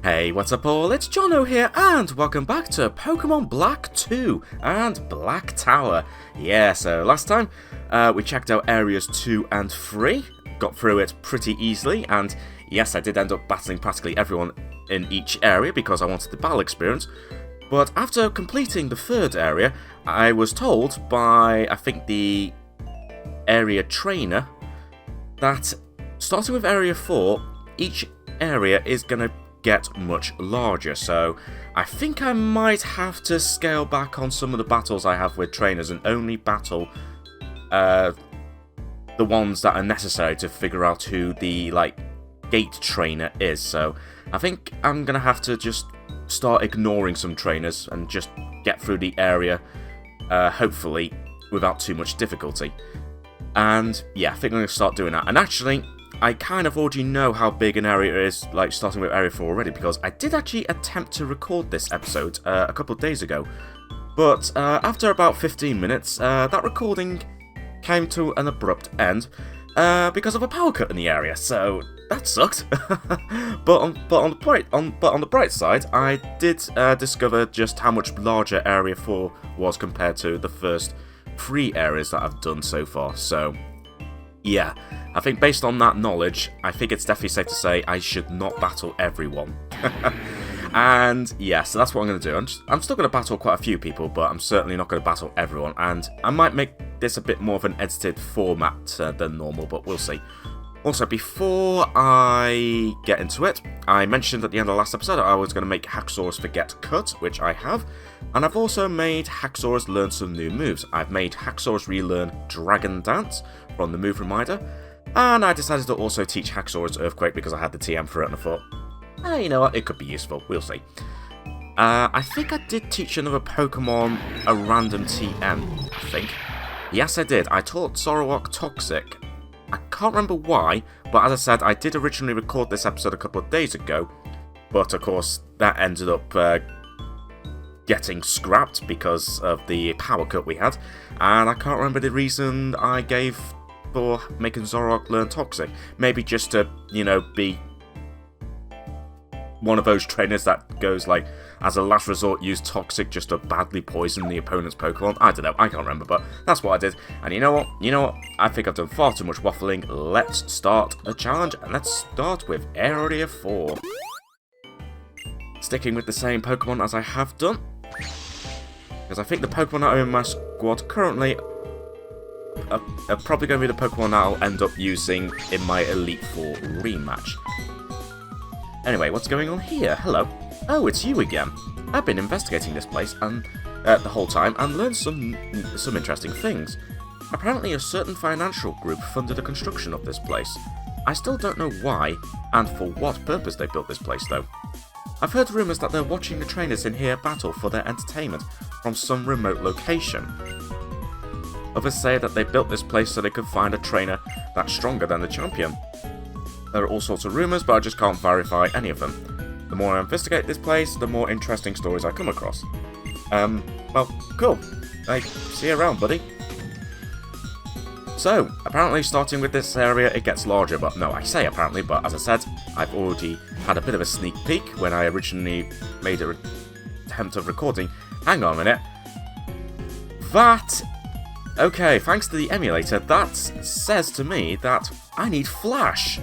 Hey, what's up all? It's Jono here, and welcome back to Pokémon Black 2 and Black Tower. Yeah, so last time we checked out areas 2 and 3, got through it pretty easily, and yes, I did end up battling practically everyone in each area because I wanted the battle experience. But after completing the third area, I was told by, I think, the area trainer that starting with area 4, each area is going to get much larger, so I think I might have to scale back on some of the battles I have with trainers and only battle the ones that are necessary to figure out who the gate trainer is. So I think I'm gonna have to just start ignoring some trainers and just get through the area, hopefully without too much difficulty. And yeah, I think I'm gonna start doing that. And actually, I kind of already know how big an area is, starting with Area 4 already, because I did actually attempt to record this episode a couple of days ago. But after about 15 minutes, that recording came to an abrupt end because of a power cut in the area, so that sucked. but on the bright side, I did discover just how much larger Area 4 was compared to the first 3 areas that I've done so far, so yeah, I think based on that knowledge, I think it's definitely safe to say I should not battle everyone. And yeah, so that's what I'm going to do. I'm still going to battle quite a few people, but I'm certainly not going to battle everyone. And I might make this a bit more of an edited format than normal, but we'll see. Also, before I get into it, I mentioned at the end of the last episode I was going to make Haxorus forget Cut, which I have. And I've also made Haxorus learn some new moves. I've made Haxorus relearn Dragon Dance from the move reminder. And I decided to also teach Haxorus Earthquake because I had the TM for it and I thought, you know what, it could be useful, we'll see. I think I did teach another Pokemon a random TM, I think. Yes, I did. I taught Zoroark Toxic. I can't remember why, but as I said, I did originally record this episode a couple of days ago, but of course that ended up getting scrapped because of the power cut we had, and I can't remember the reason I gave for making Zoroark learn Toxic. Maybe just to, be one of those trainers that goes as a last resort, use Toxic just to badly poison the opponent's Pokemon. I don't know, I can't remember, but that's what I did. And you know what? I think I've done far too much waffling. Let's start the challenge, and let's start with Area 4. Sticking with the same Pokemon as I have done, because I think the Pokemon that are in my squad currently are probably going to be the Pokemon that I'll end up using in my Elite Four rematch. Anyway, what's going on here? Hello. Oh, it's you again. I've been investigating this place and the whole time and learned some interesting things. Apparently a certain financial group funded the construction of this place. I still don't know why and for what purpose they built this place though. I've heard rumours that they're watching the trainers in here battle for their entertainment from some remote location. Others say that they built this place so they could find a trainer that's stronger than the champion. There are all sorts of rumours, but I just can't verify any of them. The more I investigate this place, the more interesting stories I come across. Well, cool. See you around, buddy. So, apparently starting with this area, it gets larger, but no, I say apparently, but as I said, I've already had a bit of a sneak peek when I originally made an attempt of recording. Hang on a minute. Okay, thanks to the emulator, that says to me that I need Flash.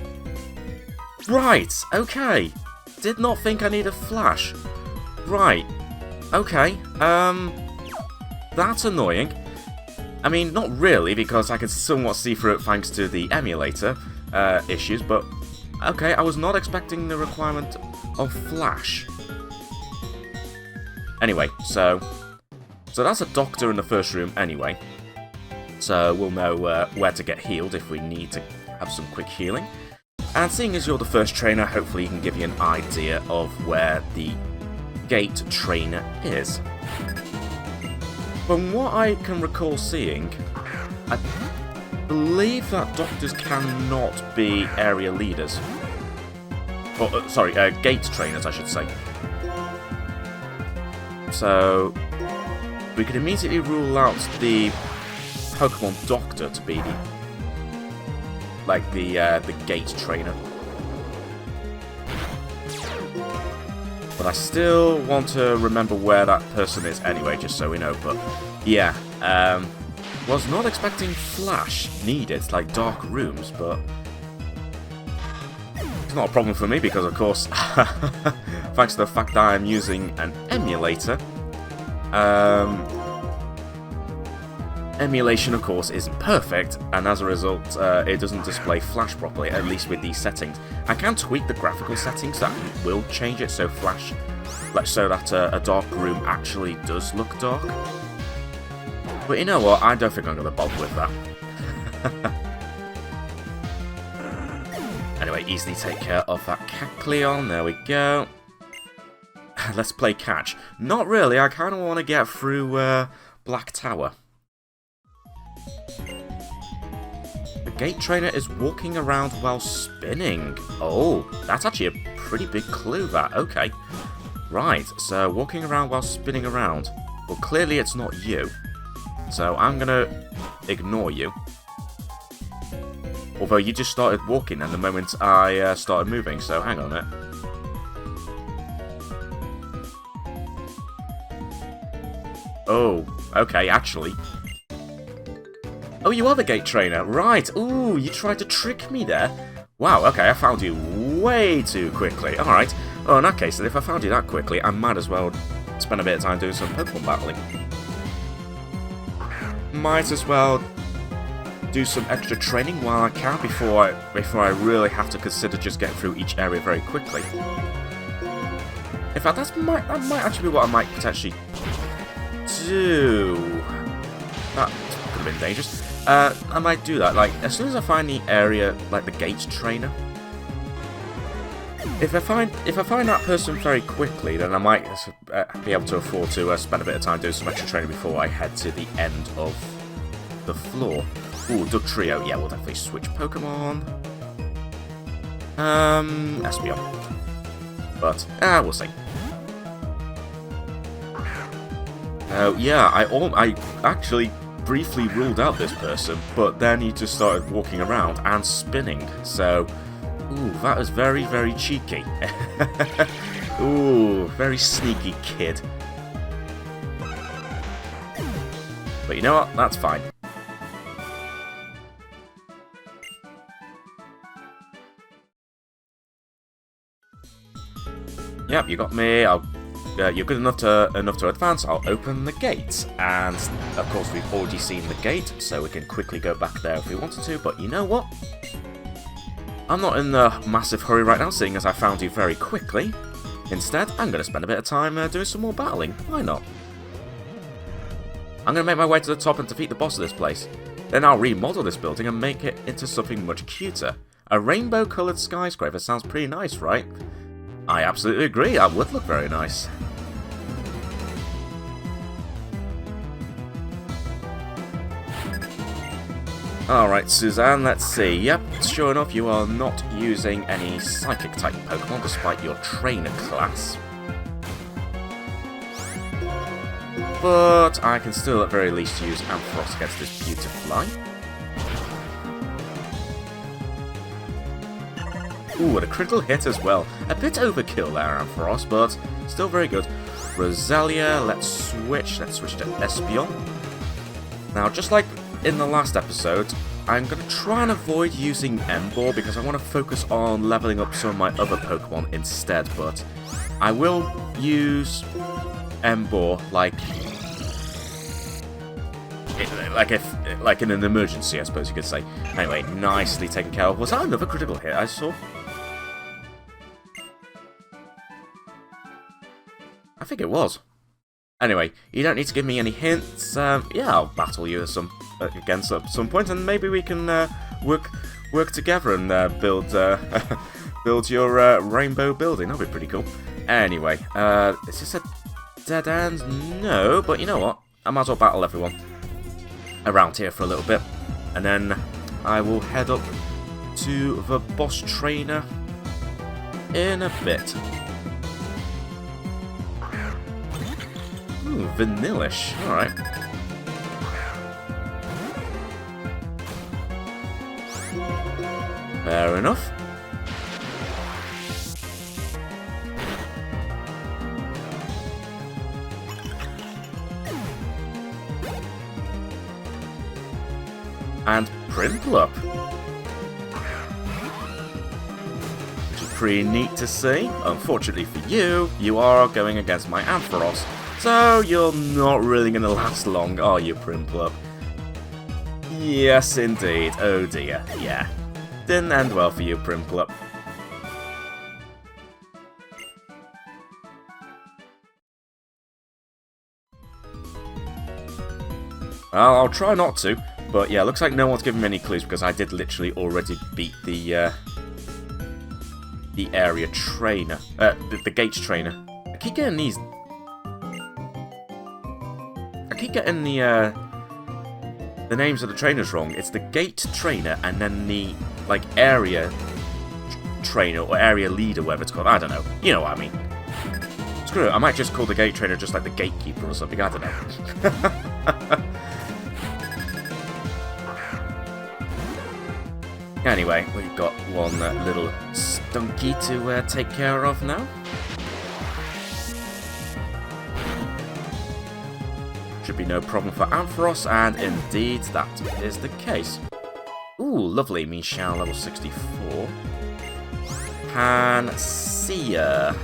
Right, okay. Did not think I needed Flash. Right, okay. That's annoying. I mean, not really, because I can somewhat see through it thanks to the emulator issues, but okay, I was not expecting the requirement of Flash. Anyway, so that's a doctor in the first room anyway. So we'll know where to get healed if we need to have some quick healing. And seeing as you're the first trainer, hopefully he can give you an idea of where the gate trainer is. From what I can recall seeing, I believe that doctors cannot be area leaders. Or, sorry, gate trainers, I should say. So we could immediately rule out the Pokemon Doctor to be the gate trainer. But I still want to remember where that person is anyway, just so we know. But yeah, was not expecting flash needed, like dark rooms, but it's not a problem for me because, of course, thanks to the fact that I'm using an emulator, emulation, of course, isn't perfect, and as a result, it doesn't display flash properly, at least with these settings. I can tweak the graphical settings that will change it so flash, so that a dark room actually does look dark. But you know what? I don't think I'm going to bother with that. Anyway, easily take care of that Cacleon. There we go. Let's play catch. Not really. I kind of want to get through Black Tower. The gate trainer is walking around while spinning. Oh, that's actually a pretty big clue, that. Okay. Right, so walking around while spinning around. Well, clearly it's not you. So I'm going to ignore you. Although you just started walking and the moment I started moving, so hang on a minute. Oh, okay, actually. Oh, you are the gate trainer, right. Ooh, you tried to trick me there. Wow, okay, I found you way too quickly. Alright. Oh, in that case, then if I found you that quickly, I might as well spend a bit of time doing some Pokemon battling. Might as well do some extra training while I can before I really have to consider just getting through each area very quickly. In fact, that might actually be what I might potentially do. That could have been dangerous. I might do that. Like, as soon as I find the area, like the gate trainer. If I find that person very quickly, then I might be able to afford to spend a bit of time doing some extra training before I head to the end of the floor. Ooh, Doug Trio. Yeah, we'll definitely switch Pokemon. Espeon. But we'll see. Yeah, I actually briefly ruled out this person, but then he just started walking around and spinning. So, ooh, that was very, very cheeky. Ooh, very sneaky kid. But you know what? That's fine. Yep, you got me. You're good enough to advance. I'll open the gate, and of course we've already seen the gate, so we can quickly go back there if we wanted to. But you know what? I'm not in a massive hurry right now, seeing as I found you very quickly. Instead, I'm going to spend a bit of time doing some more battling. Why not? I'm going to make my way to the top and defeat the boss of this place. Then I'll remodel this building and make it into something much cuter. A rainbow-coloured skyscraper sounds pretty nice, right? I absolutely agree, that would look very nice. Alright, Suzanne, let's see. Yep, sure enough, you are not using any Psychic-type Pokemon despite your trainer class. But I can still at very least use Ampharos against this Beautifly. Ooh, and a critical hit as well. A bit overkill there, Ampharos, but still very good. Rosalia, let's switch to Espeon. Now, just like in the last episode, I'm going to try and avoid using Emboar because I want to focus on leveling up some of my other Pokemon instead, but I will use Emboar like in an emergency, I suppose you could say. Anyway, nicely taken care of. Was that another critical hit I saw? I think it was. Anyway, you don't need to give me any hints. Yeah, I'll battle you against at some point, and maybe we can work together and build build your rainbow building. That'd be pretty cool. Anyway, is this a dead end? No, but you know what? I might as well battle everyone around here for a little bit, and then I will head up to the boss trainer in a bit. Ooh, vanillish. Alright. Fair enough. and Primplup. Which is pretty neat to see. Unfortunately for you, you are going against my Ampharos, so you're not really going to last long, are you, Primplup? Yes, indeed. Oh dear, yeah. Didn't end well for you, Primplup. Well, I'll try not to, but yeah, looks like no one's given me any clues because I did literally already beat the area trainer, the gates trainer. I keep getting these. I keep getting the names of the trainers wrong. It's the gate trainer and then the like area trainer or area leader, whatever it's called. I don't know. You know what I mean. Screw it. I might just call the gate trainer just like the gatekeeper or something. I don't know. Anyway, we've got one little stunky to take care of now. Should be no problem for Ampharos, and indeed that is the case. Ooh, lovely, Michelle, level 64. Pansear.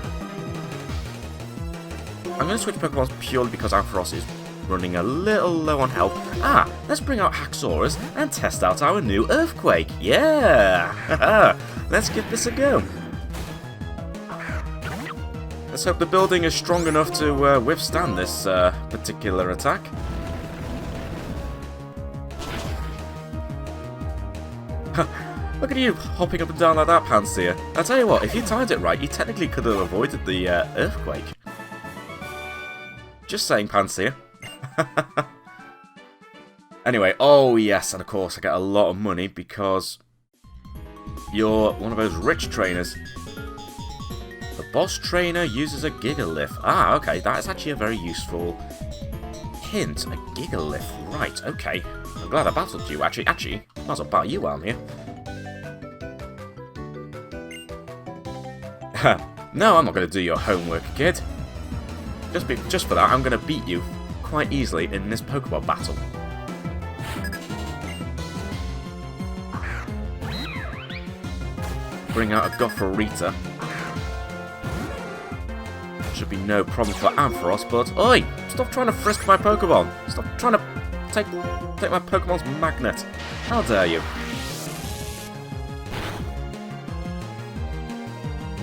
I'm going to switch Pokemon purely because Ampharos is running a little low on health. Ah, let's bring out Haxorus and test out our new Earthquake. Yeah! Let's give this a go. Let's hope the building is strong enough to withstand this particular attack. Look at you hopping up and down like that, Pansear. I'll tell you what, if you timed it right, you technically could have avoided the Earthquake. Just saying, Pansear. Anyway, oh yes, and of course I get a lot of money because you're one of those rich trainers. The boss trainer uses a Gigalith. Ah, okay, that is actually a very useful hint. A Gigalith, right, okay. I'm glad I battled you, actually, might as well battle you while I'm here. No, I'm not going to do your homework, kid. Just for that, I'm going to beat you quite easily in this Pokemon battle. Bring out a Gothorita. Should be no problem for Ampharos, but oi! Stop trying to frisk my Pokemon! Stop trying to take my Pokemon's magnet! How dare you!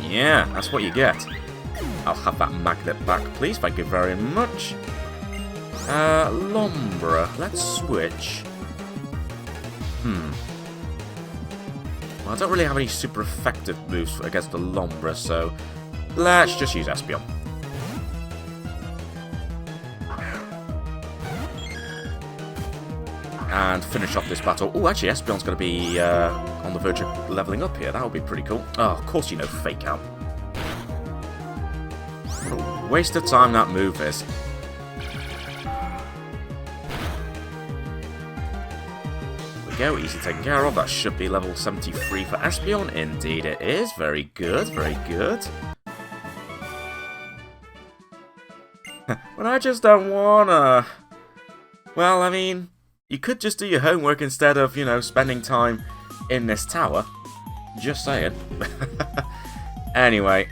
Yeah, that's what you get. I'll have that magnet back, please. Thank you very much. Lombra. Let's switch. Well, I don't really have any super effective moves against the Lombra, so let's just use Espeon. And finish off this battle. Oh, actually, Espeon's going to be on the verge of leveling up here. That would be pretty cool. Oh, of course you know Fake Out. What a waste of time that move is. Go, easy taken care of. That should be level 73 for Espeon. Indeed it is. Very good, very good. But I just don't wanna. Well, I mean, you could just do your homework instead of, you know, spending time in this tower. Just saying. Anyway,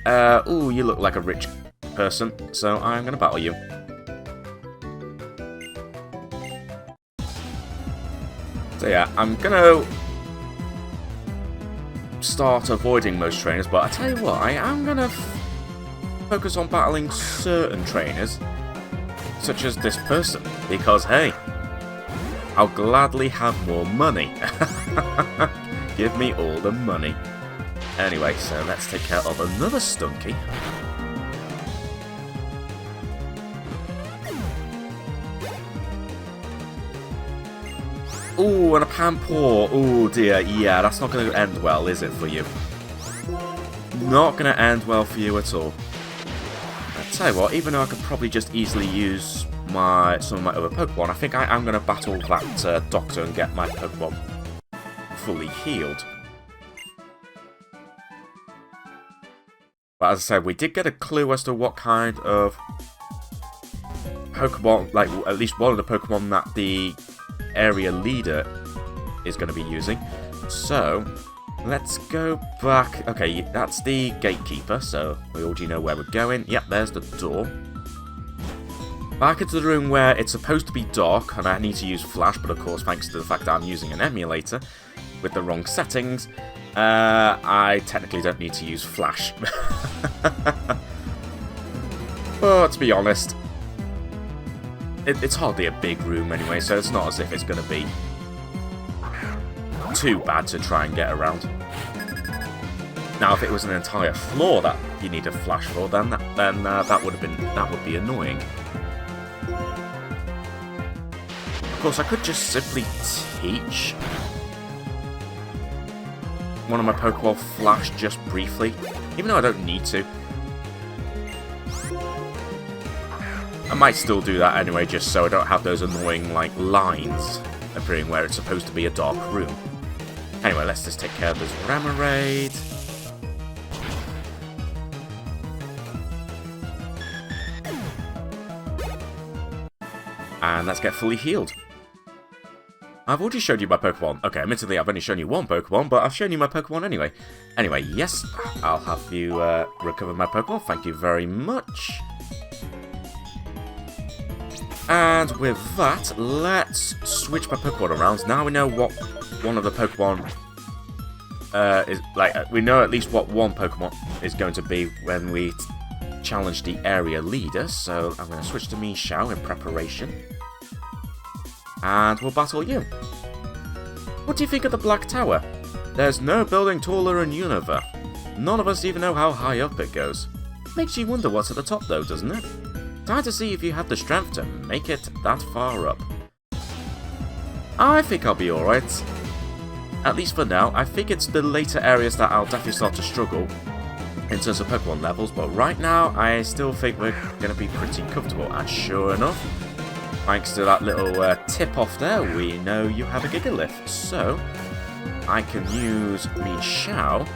ooh, you look like a rich person, so I'm gonna battle you. So yeah, I'm gonna start avoiding most trainers, but I tell you what, I am gonna focus on battling certain trainers, such as this person, because hey, I'll gladly have more money. Give me all the money. Anyway, so let's take care of another Stunky. Ooh, and a Pampor. Oh dear, yeah, that's not going to end well, is it, for you? Not going to end well for you at all. I tell you what, even though I could probably just easily use some of my other Pokemon, I think I am going to battle that Doctor and get my Pokemon fully healed. But as I said, we did get a clue as to what kind of Pokemon, like at least one of the Pokemon that the area leader is going to be using. So, let's go back. Okay, that's the gatekeeper, so we already know where we're going. Yep, there's the door. Back into the room where it's supposed to be dark, and I need to use flash, but of course, thanks to the fact that I'm using an emulator with the wrong settings, I technically don't need to use flash. But to be honest, it's hardly a big room anyway, so it's not as if it's going to be too bad to try and get around. Now, if it was an entire floor that you need a flash for, then that would be annoying. Of course, I could just simply teach one of my Pokeball flash just briefly, even though I don't need to. I might still do that anyway, just so I don't have those annoying, like, lines appearing where it's supposed to be a dark room. Anyway, let's just take care of this Remoraid. And let's get fully healed. I've already showed you my Pokemon. Okay, admittedly, I've only shown you one Pokemon, but I've shown you my Pokemon anyway. Anyway, yes, I'll have you recover my Pokemon. Thank you very much. And with that, let's switch my Pokemon around. Now we know what one of the Pokemon is like. We know at least what one Pokemon is going to be when we challenge the area leader. So I'm going to switch to Michao in preparation. And we'll battle you. What do you think of the Black Tower? There's no building taller than Unova. None of us even know how high up it goes. Makes you wonder what's at the top though, doesn't it? Time to see if you have the strength to make it that far up. I think I'll be alright. At least for now. I think it's the later areas that I'll definitely start to struggle in terms of Pokemon levels, but right now I still think we're going to be pretty comfortable. And sure enough, thanks to that little tip off there, we know you have a Gigalith. So, I can use Michao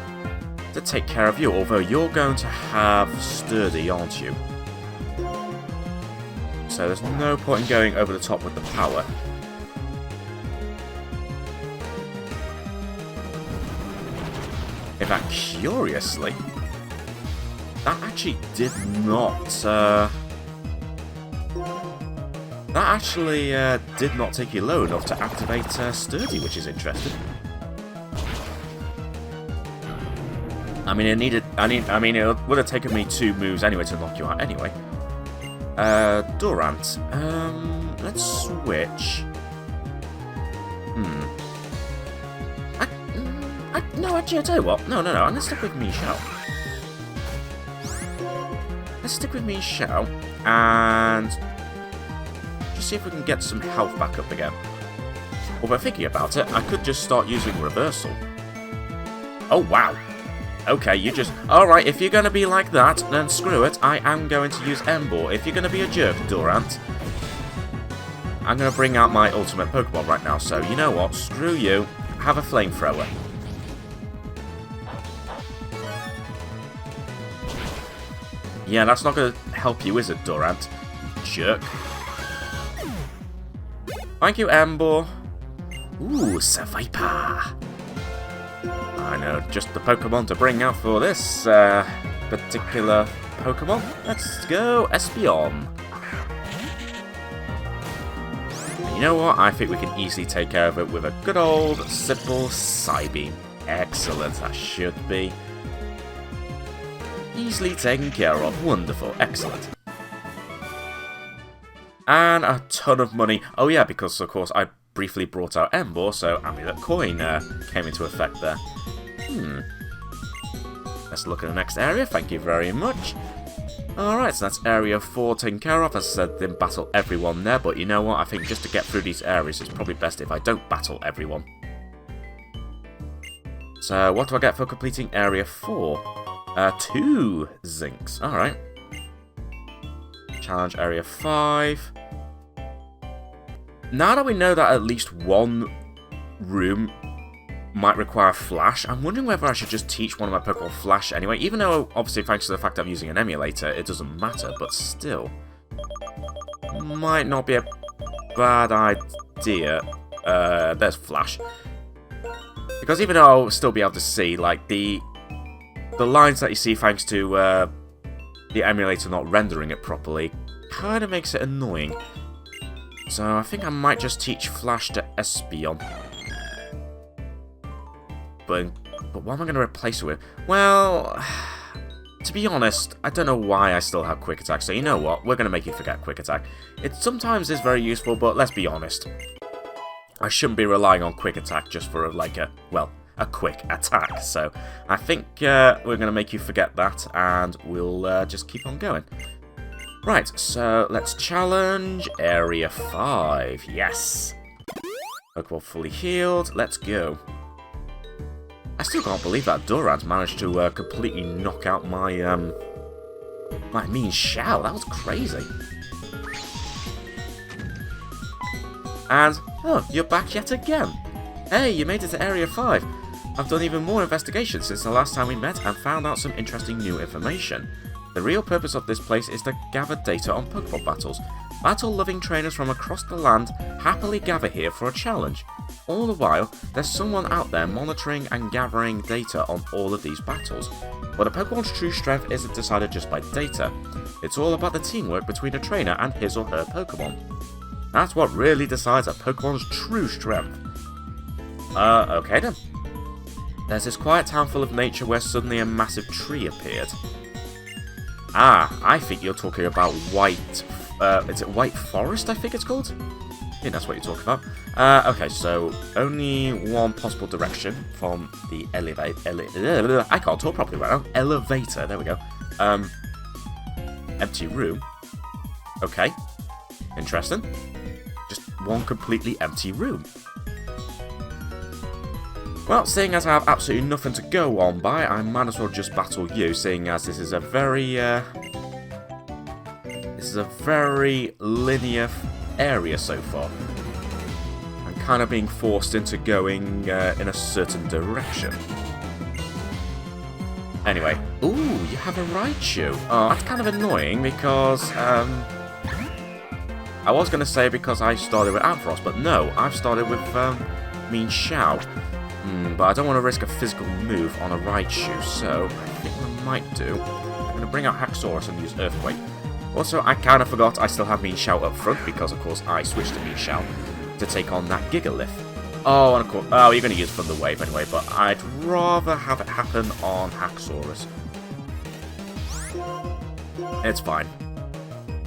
to take care of you, although you're going to have Sturdy, aren't you? So there's no point in going over the top with the power. In fact, curiously, that actually did not... did not take you low enough to activate Sturdy, which is interesting. I mean, it would have taken me 2 moves anyway to knock you out anyway. Durant. Let's switch. No, actually, I'll tell you what. No, I'm gonna stick with Michao. Let's stick with Michao and just see if we can get some health back up again. Although thinking about it, I could just start using Reversal. Oh, wow. Okay, you just... Alright, if you're going to be like that, then screw it. I am going to use Emboar. If you're going to be a jerk, Durant, I'm going to bring out my ultimate Pokemon right now. So, you know what? Screw you. Have a Flamethrower. Yeah, that's not going to help you, is it, Durant? Jerk. Thank you, Emboar. Ooh, Seviper. I know just the Pokemon to bring out for this particular Pokemon. Let's go Espeon. And you know what? I think we can easily take care of it with a good old simple Psybeam. Excellent, that should be easily taken care of. Wonderful, excellent. And a ton of money. Oh yeah, because of course I briefly brought out Emboar, so Amulet Coin came into effect there. Let's look at the next area. Thank you very much. Alright, so that's area 4 taken care of. As I said, didn't battle everyone there, but you know what? I think just to get through these areas, it's probably best if I don't battle everyone. So, what do I get for completing area 4? 2 Zinks. Alright. Challenge area 5. Now that we know that at least one room might require Flash, I'm wondering whether I should just teach one of my Pokemon Flash anyway, even though, obviously, thanks to the fact I'm using an emulator, it doesn't matter, but still. Might not be a bad idea. There's Flash. Because even though I'll still be able to see, like, the lines that you see thanks to the emulator not rendering it properly kind of makes it annoying. So I think I might just teach Flash to Espeon. But what am I going to replace it with? Well, to be honest, I don't know why I still have Quick Attack, so you know what? We're going to make you forget Quick Attack. It sometimes is very useful, but let's be honest. I shouldn't be relying on Quick Attack just for, like, a quick attack. So I think we're going to make you forget that, and we'll just keep on going. Right, so let's challenge Area 5. Yes! Pokeball fully healed. Let's go. I still can't believe that Durant managed to completely knock out my mean Shao. That was crazy. And, oh, you're back yet again. Hey, you made it to Area 5. I've done even more investigation since the last time we met and found out some interesting new information. The real purpose of this place is to gather data on Pokemon battles. Battle-loving trainers from across the land happily gather here for a challenge. All the while, there's someone out there monitoring and gathering data on all of these battles. But a Pokemon's true strength isn't decided just by data. It's all about the teamwork between a trainer and his or her Pokemon. That's what really decides a Pokemon's true strength. Okay then. There's this quiet town full of nature where suddenly a massive tree appeared. Ah, I think you're talking about is it White Forest, I think it's called? I think that's what you're talking about. Okay, so only one possible direction from the I can't talk properly right now. Elevator, there we go. Empty room. Okay. Interesting. Just one completely empty room. Well, seeing as I have absolutely nothing to go on by, I might as well just battle you, seeing as this is a very linear area so far. I'm kind of being forced into going in a certain direction. Anyway, ooh, you have a Raichu. Oh, that's kind of annoying because I was going to say because I started with Ampharos, but no, I've started with Mean Shao. But I don't want to risk a physical move on a Raichu, so I think what I might do, I'm going to bring out Haxorus and use Earthquake. Also, I kind of forgot I still have Mean Shao up front, because of course I switched to Mean Shao to take on that Gigalith. Oh, and of course, oh, you're going to use Thunder Wave anyway, but I'd rather have it happen on Haxorus. It's fine.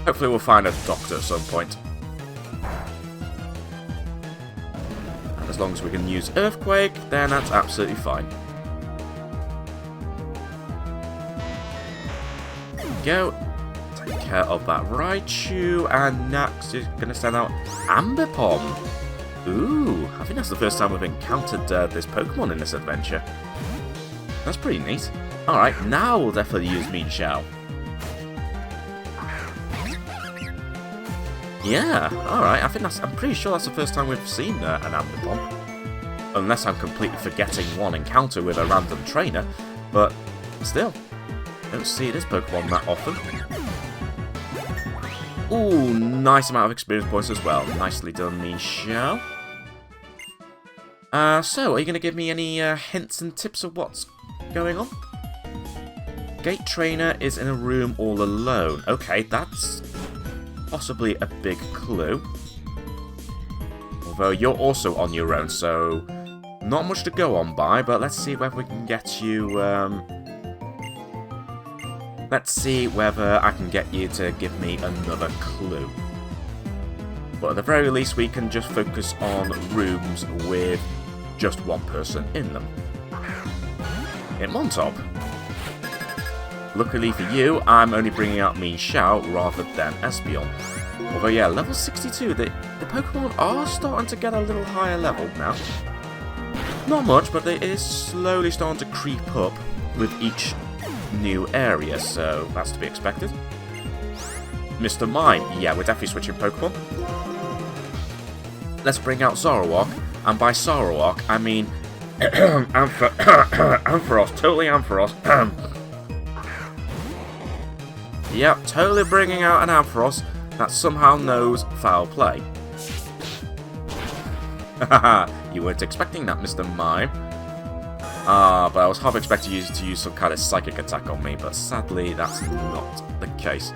Hopefully we'll find a doctor at some point. As long as we can use Earthquake, then that's absolutely fine. There we go. Take care of that Raichu, and next is going to send out Ambipom. Ooh, I think that's the first time we've encountered this Pokemon in this adventure. That's pretty neat. Alright, now we'll definitely use Mean Shao. Yeah, alright, I'm pretty sure that's the first time we've seen an Ambipom. Unless I'm completely forgetting one encounter with a random trainer, but still, don't see this Pokemon that often. Ooh, nice amount of experience points as well. Nicely done, Mean Shao. So, are you going to give me any hints and tips of what's going on? Gate Trainer is in a room all alone. Okay, that's possibly a big clue. Although you're also on your own, so not much to go on by, but let's see whether we can get you, let's see whether I can get you to give me another clue. But at the very least, we can just focus on rooms with just one person in them. Hitmontop. Luckily for you, I'm only bringing out Mean Shao rather than Espeon. Although yeah, level 62, the Pokemon are starting to get a little higher level now. Not much, but it is slowly starting to creep up with each new area, so that's to be expected. Mr. Mime, yeah, we're definitely switching Pokemon. Let's bring out Zoroark, and by Zoroark, I mean Ampharos, totally Ampharos. Yep, totally bringing out an Ampharos that somehow knows foul play. Haha, you weren't expecting that, Mr. Mime. But I was half expecting you to use some kind of psychic attack on me, but sadly that's not the case.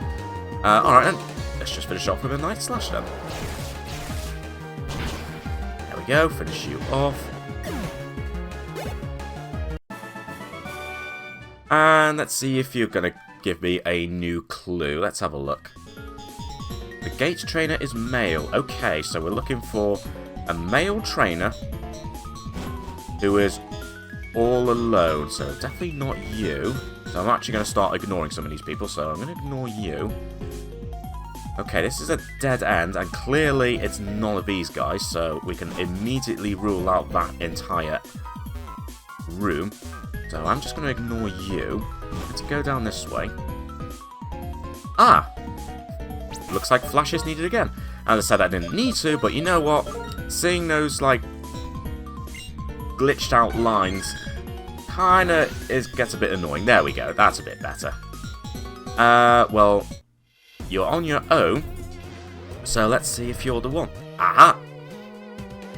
Alright then, let's just finish off with a Night Slash then. There we go, finish you off. And let's see if you're going to give me a new clue. Let's have a look. The gate trainer is male. Okay, so we're looking for a male trainer who is all alone. So definitely not you. So I'm actually going to start ignoring some of these people. So I'm going to ignore you. Okay, this is a dead end. And clearly it's none of these guys. So we can immediately rule out that entire room. So I'm just going to ignore you. Let's go down this way. Ah! Looks like Flash is needed again. As I said, I didn't need to, but you know what? Seeing those, like, glitched out lines kinda gets a bit annoying. There we go. That's a bit better. Well, you're on your own. So let's see if you're the one. Aha!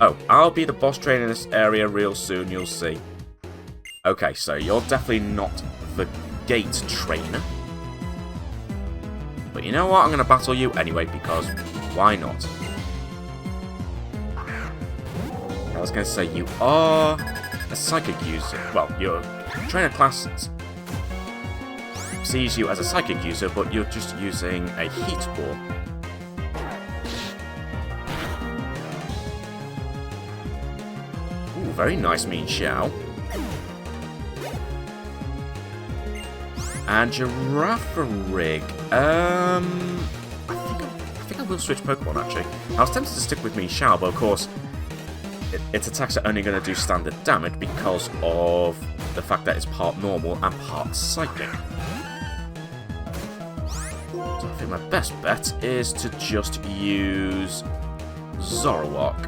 Oh, I'll be the boss trainer in this area real soon, you'll see. Okay, so you're definitely not the gate trainer. But you know what? I'm going to battle you anyway, because why not? I was going to say, you are a psychic user. Well, your trainer class sees you as a psychic user, but you're just using a heat ball. Ooh, very nice, Mean Xiao. And Girafarig. I think I will switch Pokemon, actually. I was tempted to stick with Mean Xiao, but of course, its attacks are only going to do standard damage because of the fact that it's part normal and part psychic. So I think my best bet is to just use Zoroark.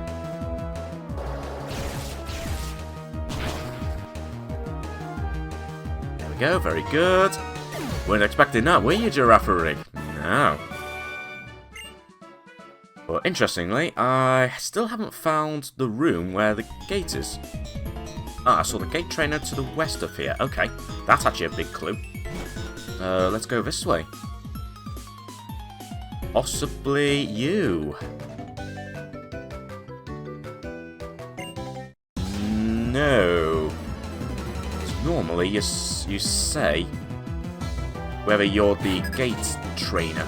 There we go, very good. Weren't expecting that, were you, Girafarig? No. But interestingly, I still haven't found the room where the gate is. Ah, I saw the gate trainer to the west of here. Okay, that's actually a big clue. Let's go this way. Possibly you. No. Normally, you say whether you're the gate trainer.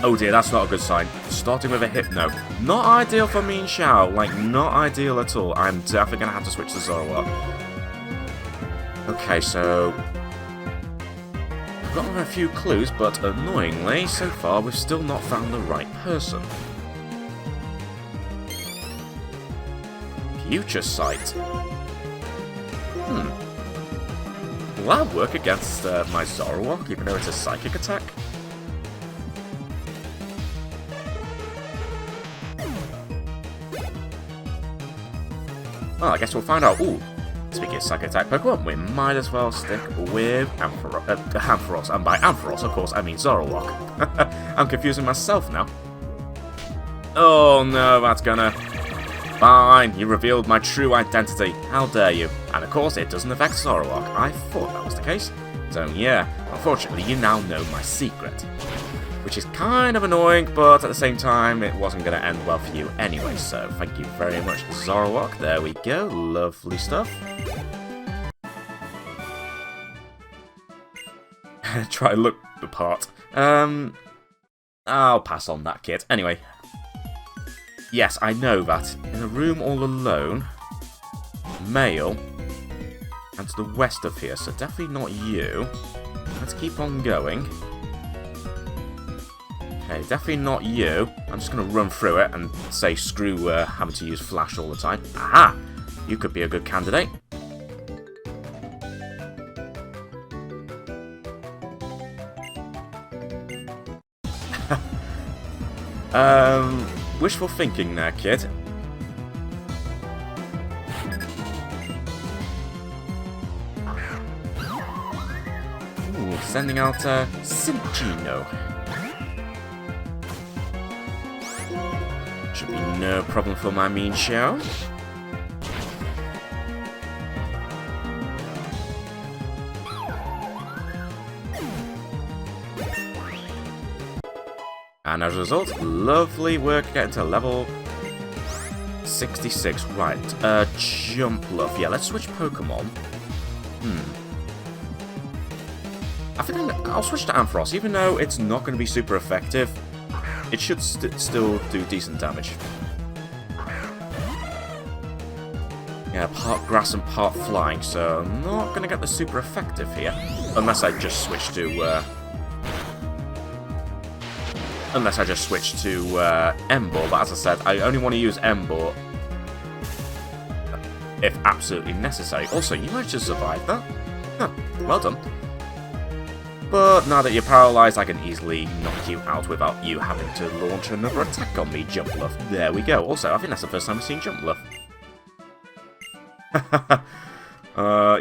Oh dear, that's not a good sign. Starting with a Hypno. Not ideal for Mean Xiao. Like, not ideal at all. I'm definitely going to have to switch to Zoroark. Okay, so I've gotten a few clues, but annoyingly, so far, we've still not found the right person. Future Sight. Will that work against my Zoroark, even though it's a psychic attack? Well, I guess we'll find out. Ooh, speaking of psychic attack Pokemon, we might as well stick with Ampharos. And by Ampharos, of course, I mean Zoroark. I'm confusing myself now. Oh no, that's gonna... Fine, you revealed my true identity. How dare you? And of course, it doesn't affect Zoroark. I thought that was the case. So yeah, unfortunately, you now know my secret. Which is kind of annoying, but at the same time, it wasn't going to end well for you anyway. So thank you very much, Zoroark. There we go. Lovely stuff. Try to look the part. I'll pass on that, kid. Anyway. Yes, I know that. In a room all alone, male, and to the west of here, so definitely not you. Let's keep on going. Okay, definitely not you. I'm just going to run through it and say screw having to use Flash all the time. Aha! You could be a good candidate. Wishful thinking there, kid. Ooh, sending out Cinccino. Should be no problem for my Mean Xiao. And as a result, lovely work getting to level 66. Right, Jumpluff. Yeah, let's switch Pokemon. I think I'll switch to Ampharos, even though it's not going to be super effective. It should still do decent damage. Yeah, part grass and part flying, so I'm not going to get the super effective here. Unless I just switch to... Emboar, but as I said, I only want to use Emboar if absolutely necessary. Also, you managed to survive that. Huh, well done. But now that you're paralyzed, I can easily knock you out without you having to launch another attack on me, Jumpluff. There we go. Also, I think that's the first time I've seen Jumpluff.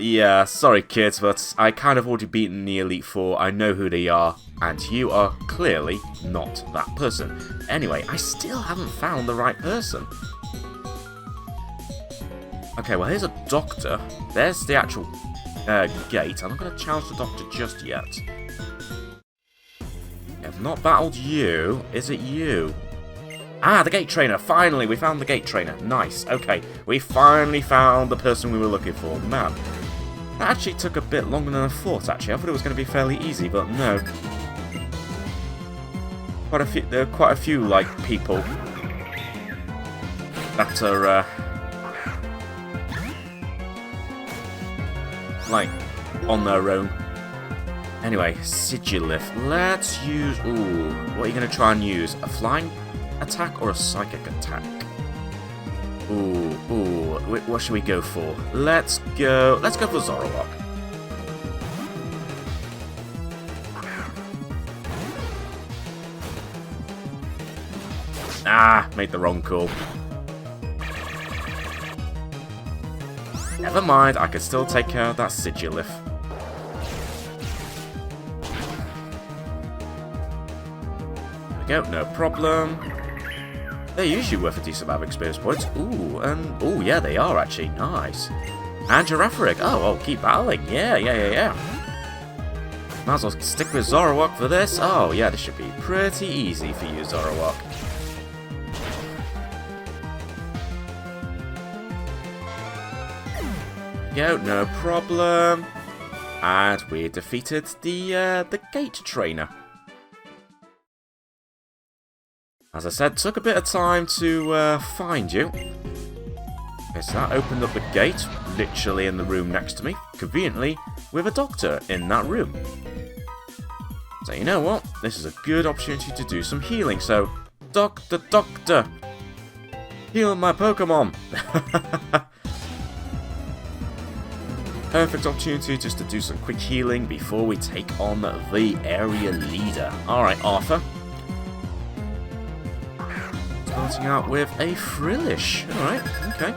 Yeah, sorry kids, but I kind of already beaten the Elite Four. I know who they are, and you are clearly not that person. Anyway, I still haven't found the right person. Okay, well here's a doctor. There's the actual gate. I'm not going to challenge the doctor just yet. I've not battled you. Is it you? Ah, the gate trainer! Finally, we found the gate trainer. Nice. Okay, we finally found the person we were looking for. Man, that actually took a bit longer than I thought, actually. I thought it was going to be fairly easy, but no. There are quite a few, like, people that are, like, on their own. Anyway, Sigilif. Let's use... Ooh, what are you going to try and use? A flying attack or a psychic attack? Ooh, what should we go for? Let's go for Zoroark. Ah, made the wrong call. Never mind, I can still take care of that Sigilif. There we go, no problem. They're usually worth a decent amount of experience points. Ooh, and ooh, yeah, they are actually nice. And Girafarig. Oh, keep battling. Yeah. Might as well stick with Zoroark for this. Oh, yeah, this should be pretty easy for you, Zoroark. There we go, no problem. And we defeated the gate trainer. As I said, took a bit of time to find you. Okay, so that opened up the gate, literally in the room next to me, conveniently with a doctor in that room. So you know what? This is a good opportunity to do some healing. So, Doctor, heal my Pokemon. Perfect opportunity just to do some quick healing before we take on the area leader. Alright, Arthur. Starting out with a Frillish. Alright, okay.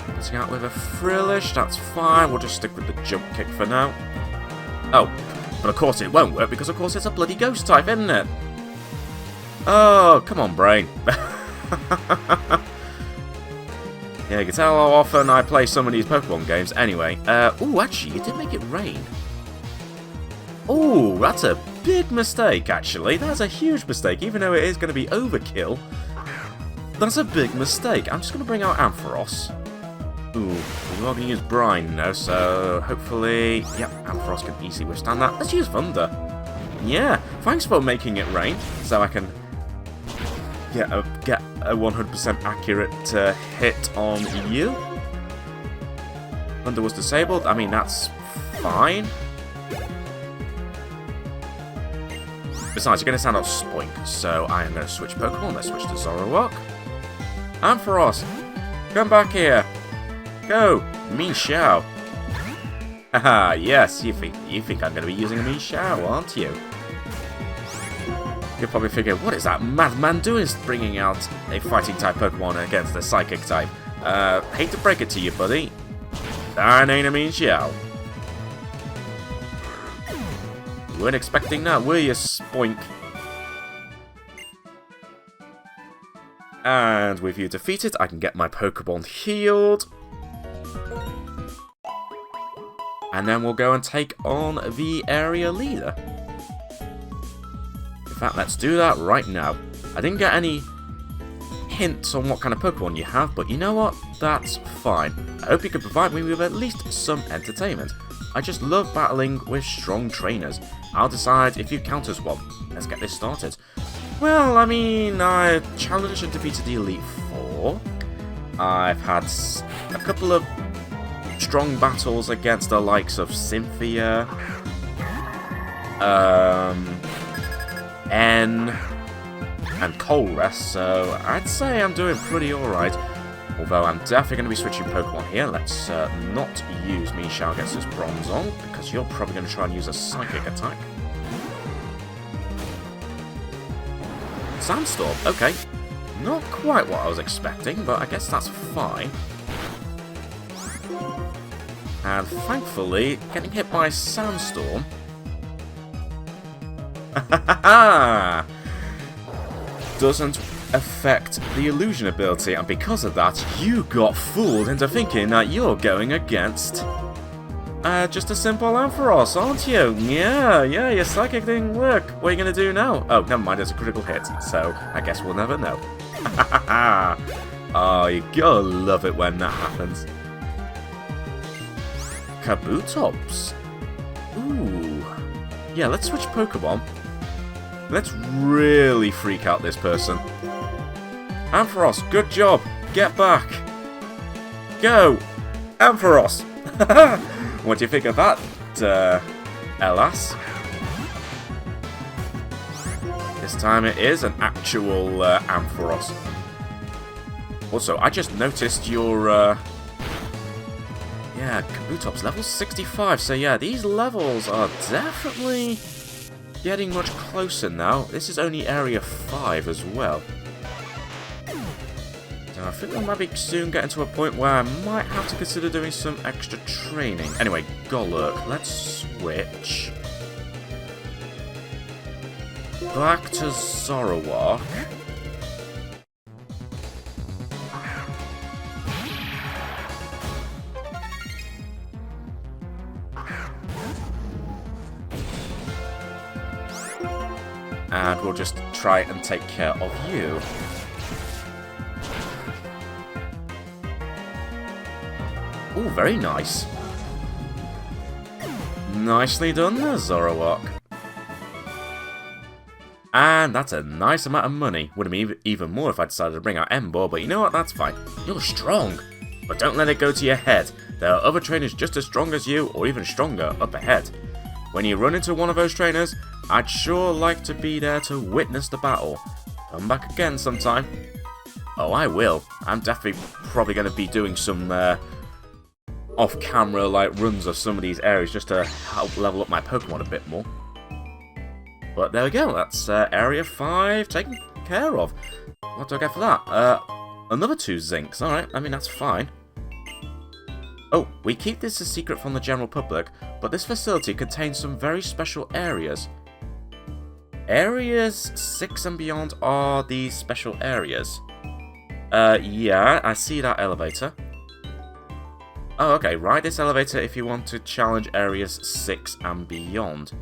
Starting out with a Frillish, that's fine. We'll just stick with the jump kick for now. Oh, but of course it won't work because of course it's a bloody ghost type, isn't it? Oh, come on, brain. Yeah, you can tell how often I play some of these Pokemon games. Anyway, ooh, actually, you did make it rain. Ooh, that's a big mistake, actually. That's a huge mistake, even though it is going to be overkill. That's a big mistake. I'm just going to bring out Ampharos. Ooh, we're not going to use Brine, though, so hopefully... Yep, Ampharos can easily withstand that. Let's use Thunder. Yeah, thanks for making it rain, so I can get a 100% accurate hit on you. Thunder was disabled. I mean, that's fine. Besides, you're going to sound out Spoink, so I am going to switch Pokemon. Let's switch to Zoroark. Ampharos, come back here. Go, Mienshao. Haha, yes, you think I'm going to be using a Mienshao, aren't you? You're probably thinking, what is that madman doing bringing out a fighting-type Pokemon against a Psychic-type? Hate to break it to you, buddy. That ain't a Mienshao. You weren't expecting that, were you, Spoink? And with you defeated, I can get my Pokemon healed. and then we'll go and take on the area leader. In fact, let's do that right now. I didn't get any hints on what kind of Pokemon you have, but you know what? That's fine. I hope you can provide me with at least some entertainment. I just love battling with strong trainers. I'll decide if you count as one. Let's get this started. Well, I mean, I challenged and defeated the Elite Four. I've had a couple of strong battles against the likes of Cynthia, N, and Colress, so I'd say I'm doing pretty alright. Although I'm definitely going to be switching Pokemon here. Let's not use Mishagetsu's Bronzong, because you're probably going to try and use a Psychic attack. Sandstorm, okay. Not quite what I was expecting, but I guess that's fine. And thankfully, getting hit by Sandstorm... doesn't affect the illusion ability, and because of that, you got fooled into thinking that you're going against just a simple Ampharos, aren't you? Yeah, your psychic didn't work. What are you going to do now? Oh, never mind, it's a critical hit, so I guess we'll never know. Oh, you gotta love it when that happens. Kabutops. Ooh. Yeah, let's switch Pokemon. Let's really freak out this person. Ampharos, good job. Get back. Go. Ampharos. What do you think of that, Elas? This time it is an actual Ampharos. Also, I just noticed your... yeah, Kabutops, level 65. So yeah, these levels are definitely getting much closer now. This is only Area 5 as well. So I think we might be soon getting to a point where I might have to consider doing some extra training. Anyway, Golurk, let's switch back to Zoroark. And we'll just try and take care of you. Ooh, very nice. Nicely done there, Zoroark. And that's a nice amount of money. Would have been even more if I decided to bring out Emboar, but you know what? That's fine. You're strong. But don't let it go to your head. There are other trainers just as strong as you, or even stronger, up ahead. When you run into one of those trainers, I'd sure like to be there to witness the battle. Come back again sometime. Oh, I will. I'm definitely probably going to be doing some off-camera like runs of some of these areas just to help level up my Pokemon a bit more. But there we go. That's Area 5 taken care of. What do I get for that? Another 2 Zincs. Alright, I mean, that's fine. Oh, we keep this a secret from the general public, but this facility contains some very special areas. Areas 6 and beyond are these special areas. Yeah, I see that elevator. Oh, okay, ride this elevator if you want to challenge areas 6 and beyond.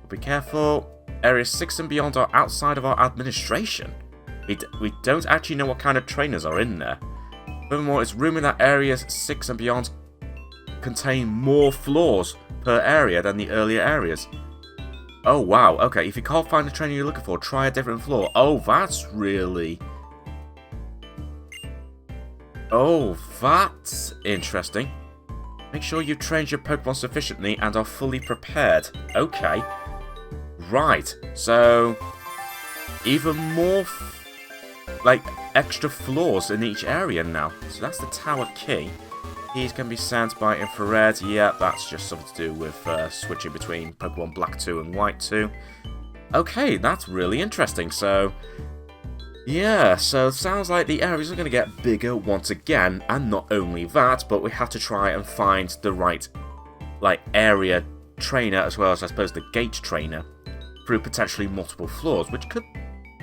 Be careful, areas 6 and beyond are outside of our administration. We don't actually know what kind of trainers are in there. Furthermore, it's rumoured that areas 6 and beyond contain more floors per area than the earlier areas. Oh wow, okay, if you can't find the trainer you're looking for, try a different floor. Oh, that's really... Oh, that's interesting. Make sure you've trained your Pokemon sufficiently and are fully prepared. Okay. Right, so... even more... like, extra floors in each area now. So that's the Tower Key. Keys can be sent by infrared. Yeah, that's just something to do with switching between Pokemon Black 2 and White 2. Okay, that's really interesting. So, yeah, so it sounds like the areas are going to get bigger once again. And not only that, but we have to try and find the right, like, area trainer as well as, I suppose, the gate trainer through potentially multiple floors, which could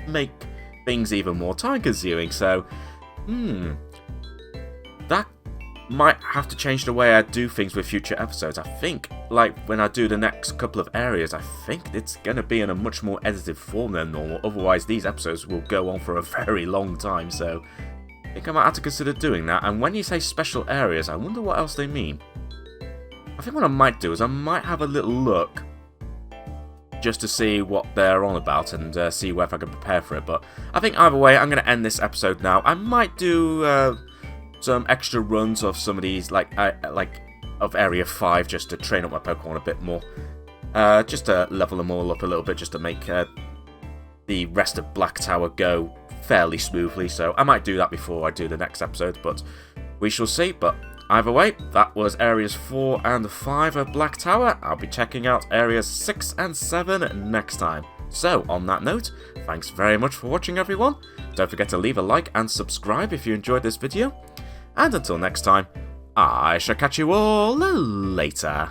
make things even more time-consuming. So, that might have to change the way I do things with future episodes. I think, like, when I do the next couple of areas, I think it's going to be in a much more edited form than normal. Otherwise, these episodes will go on for a very long time, so I think I might have to consider doing that. And when you say special areas, I wonder what else they mean. I think what I might do is I might have a little look just to see what they're on about and see whether I can prepare for it. But I think either way, I'm going to end this episode now. I might do some extra runs of some of these, like of Area 5, just to train up my Pokemon a bit more. Just to level them all up a little bit, just to make the rest of Black Tower go fairly smoothly. So I might do that before I do the next episode, but we shall see. But either way, that was Areas 4 and 5 of Black Tower. I'll be checking out Areas 6 and 7 next time. So, on that note, thanks very much for watching, everyone. Don't forget to leave a like and subscribe if you enjoyed this video. And until next time, I shall catch you all later.